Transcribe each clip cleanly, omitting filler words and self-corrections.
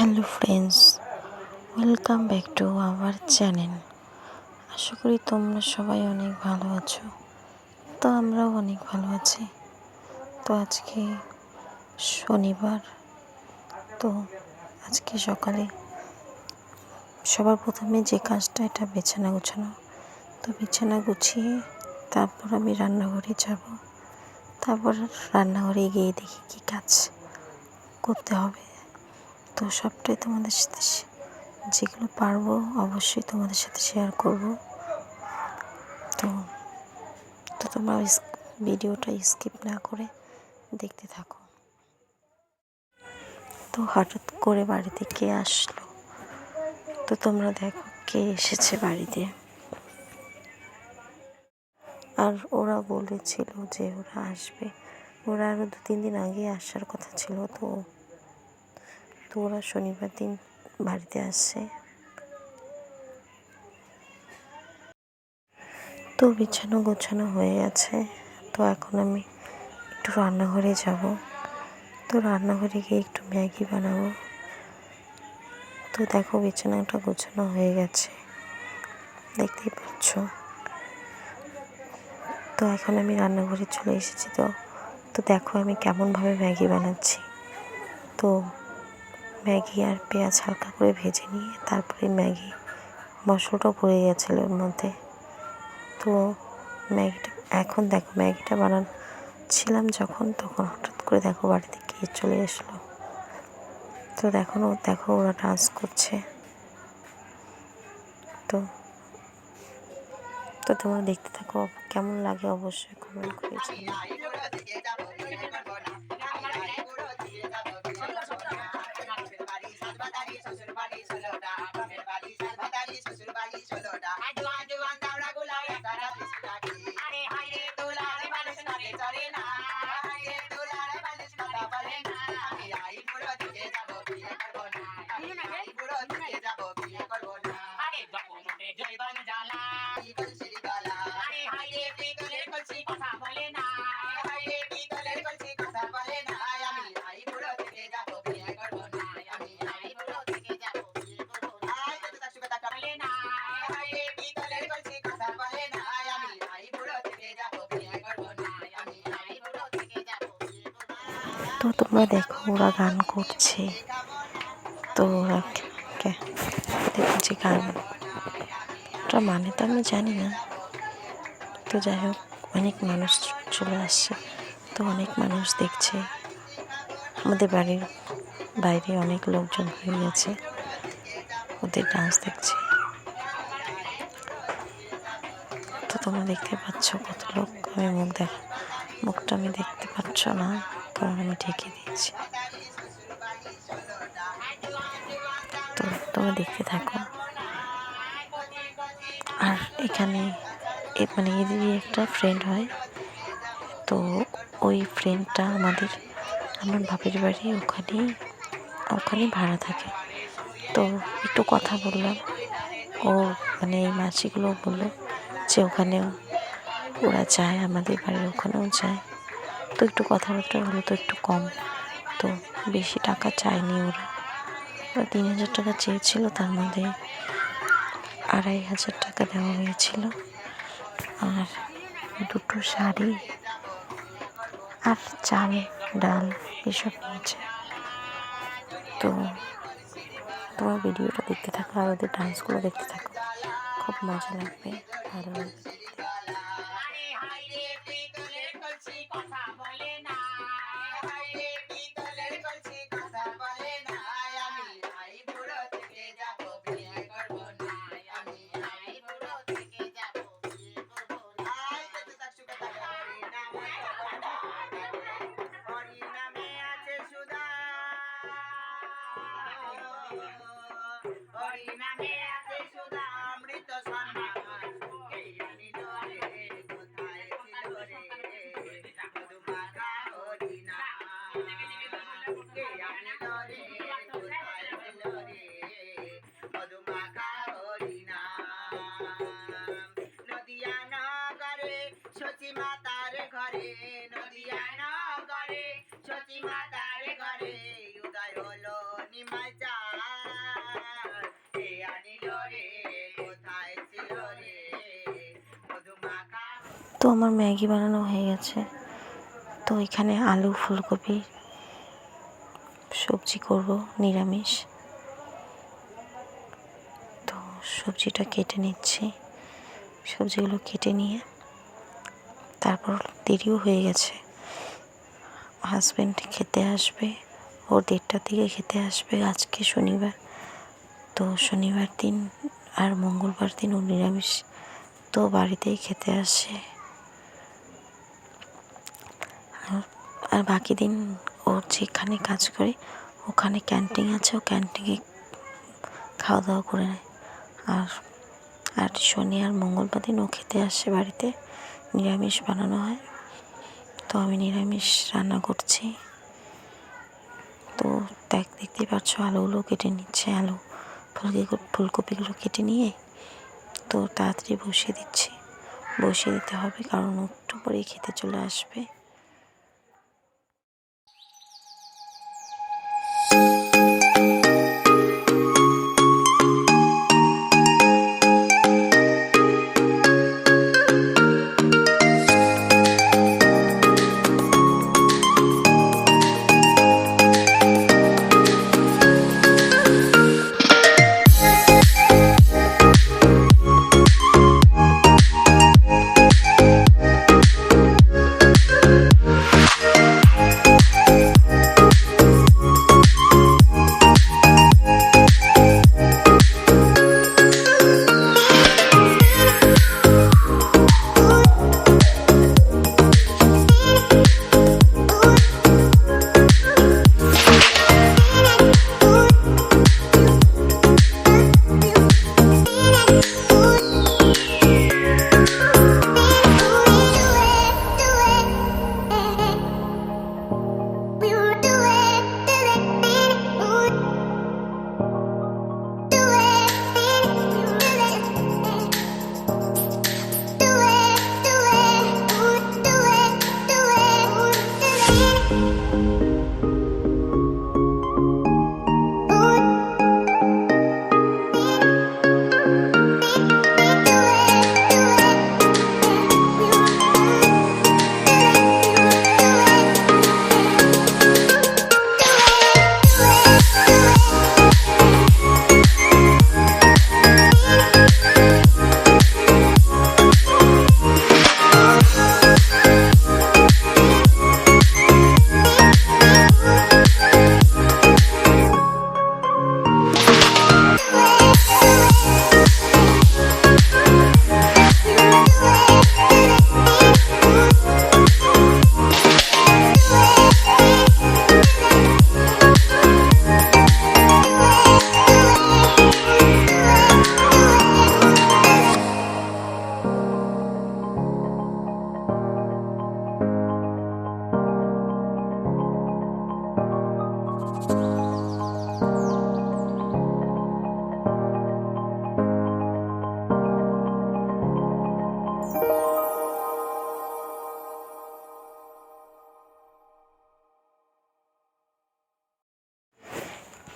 Hello friends, welcome back to our channel. আশা করি তোমরা সবাই অনেক ভালো আছো। তো আমরাও অনেক ভালো আছি। তো আজকে শনিবার, তো আজকে সকালে সবার প্রথমে যে কাজটা, এটা বিছানা গোছানো। তো বিছানা গুছিয়ে তারপর আমি রান্নাঘরে যাব। তারপর রান্নাঘরে গিয়ে দেখি কী কাজ করতে হবে। তো সবটাই তোমাদের সাথে, যেগুলো পারবো অবশ্যই তোমাদের সাথে শেয়ার করব। তো তো তোমরা ভিডিওটা স্কিপ না করে দেখতে থাকো। তো হঠাৎ করে বাড়িতে কে আসলো, তো তোমরা দেখো কে এসেছে বাড়িতে। আর ওরা বলেছিল যে ওরা আসবে, ওরা আরও 2-3 দিন আগে আসার কথা ছিল। তো ওরা শনিবার দিন বাড়িতে আসছে। তো বিছানো গোছানো হয়ে গেছে। তো এখন আমি একটু রান্নাঘরে যাব। তো রান্নাঘরে গিয়ে একটু ম্যাগি বানাবো। তো দেখো বিছানাটা গোছানো হয়ে গেছে, দেখতেই পাচ্ছ। তো এখন আমি রান্নাঘরে চলে এসেছি। তো দেখো আমি কেমনভাবে ম্যাগি বানাচ্ছি। তো ম্যাগি আর পেঁয়াজ হালকা করে ভেজে নিয়ে তারপরে ম্যাগি মশলাটাও পড়ে গেছিলো ওর মধ্যে। তো ম্যাগিটা এখন দেখো, ম্যাগিটা বানাচ্ছিলাম যখন, তখন হঠাৎ করে দেখো বাড়িতে কে চলে আসলো। তো দেখো ওরা ডান্স করছে। তো তোমরা দেখতে থাকো, কেমন লাগে অবশ্যই কমেন্ট করে তো তোমরা দেখো ওরা গান করছে। তো ওরা দেখো যে গানটা মানে তো আমি জানি না। তো যাই হোক, অনেক মানুষ চলে আসছে। তো অনেক মানুষ দেখছে, আমাদের বাড়ির বাইরে অনেক লোকজন হয়ে গেছে, ওদের ডান্স দেখছে। তো তোমরা দেখতে পাচ্ছ কত লোক। আমি মুখটা আমি দেখতে পাচ্ছ না, কারণ আমি ঢেকে দিয়েছি। তো তোমরা দেখতে থাকো। আর এখানে মানে এদেরই একটা ফ্রেন্ড হয়। তো ওই ফ্রেন্ডটা আমার বাপের বাড়ি ওখানে ভাড়া থাকে। তো একটু কথা বললাম, ও মানে এই মাসিগুলো বললো যে ওখানেও ওরা যায়, আমাদের বাড়ির ওখানেও যায়। তো একটু কথাবার্তা হলো, তো একটু কম, তো বেশি টাকা চায়নি। ওরা 3,000 টাকা চেয়েছিল, তার মধ্যে 2,500 টাকা দেওয়া হয়েছিল। আর 2টো শাড়ি আর চাল ডাল এসব নিয়েছে। তো তোমার ভিডিওটা দেখতে থাকো আর ওদের ডান্সগুলো দেখতে থাকো, খুব মজা লাগবে, ভালো লাগবে। তো আমার ম্যাগি বানানো হয়ে গেছে। তো এখানে আলু ফুলকপি সবজি করব নিরামিষ। তো সবজিটা কেটে নিচ্ছি। সবজিগুলো কেটে নিয়ে তারপর দেরিও হয়ে গেছে, হাজব্যান্ড খেতে আসবে, ও 1:30টার দিকে খেতে আসবে। আজকে শনিবার, তো শনিবার দিন আর মঙ্গলবার দিন ও নিরামিষ, তো বাড়িতেই খেতে আসে। আর বাকি দিন ওর যেখানে কাজ করে ওখানে ক্যান্টিন আছে, ও ক্যান্টিনে খাওয়া দাওয়া করে নেয়। আর শনি আর মঙ্গলবার দিন ও খেতে আসে, বাড়িতে নিরামিষ বানানো হয়। তো আমি নিরামিষ রান্না করছি। তো দেখতেই পাচ্ছ আলুগুলো কেটে নিচ্ছে, আলু ফুলকপিগুলো কেটে নিয়ে তো তাড়াতাড়ি বসিয়ে দিতে হবে, কারণ একটু পরেই খেতে চলে আসবে।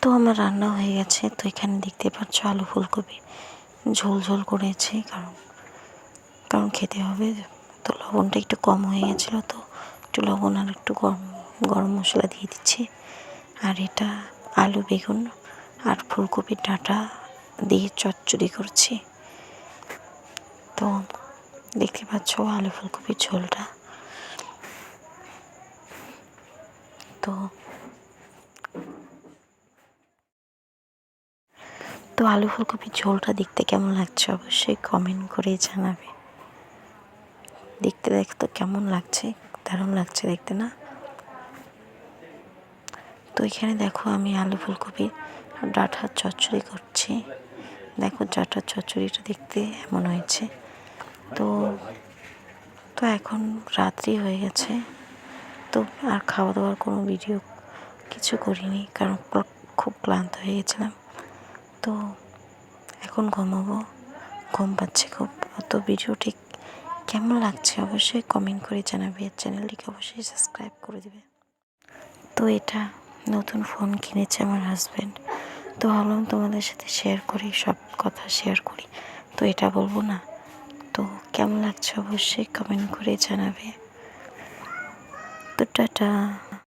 তো আমার রান্না হয়ে গেছে। তো এখানে দেখতে পাচ্ছ আলু ফুলকপি ঝোল করেছি, কারণ খেতে হবে। তো লবণটা একটু কম হয়ে গেছিলো, তো একটু লবণ আর একটু গরম মশলা দিয়ে দিচ্ছি। আর এটা আলু বেগুন আর ফুলকপির ডাঁটা দিয়ে চচ্চড়ি করছি। তো দেখতে পাচ্ছ আলু ফুলকপির ঝোলটা। তো আলু ফুলকপির ঝোলটা দেখতে কেমন লাগছে অবশ্যই কমেন্ট করে জানাবে। দেখতে তো কেমন লাগছে, দারুণ লাগছে দেখতে না? তো এখানে দেখো আমি আলু ফুলকপি ডাঁটার চচ্চড়ি করছি। দেখো ডাঁটার চচ্চড়িটা দেখতে এমন হয়েছে। তো এখন রাত্রি হয়ে গেছে। তো আর খাওয়া দাওয়ার কোনো ভিডিও কিছু করিনি, কারণ খুব ক্লান্ত হয়ে গেছিলাম। তো এখন ঘুমাবো, ঘুম পাচ্ছে খুব। তো ভিডিওটি কেমন লাগছে অবশ্যই কমেন্ট করে জানাবে, আর চ্যানেলটিকে অবশ্যই সাবস্ক্রাইব করে দেবে। তো এটা নতুন ফোন কিনেছে আমার হাজব্যান্ড, তো ভাবলাম তোমাদের সাথে শেয়ার করি, সব কথা শেয়ার করি। তো এটা বলবো না, তো তো কেমন লাগছে অবশ্যই কমেন্ট করে জানাবে। তো টাটা।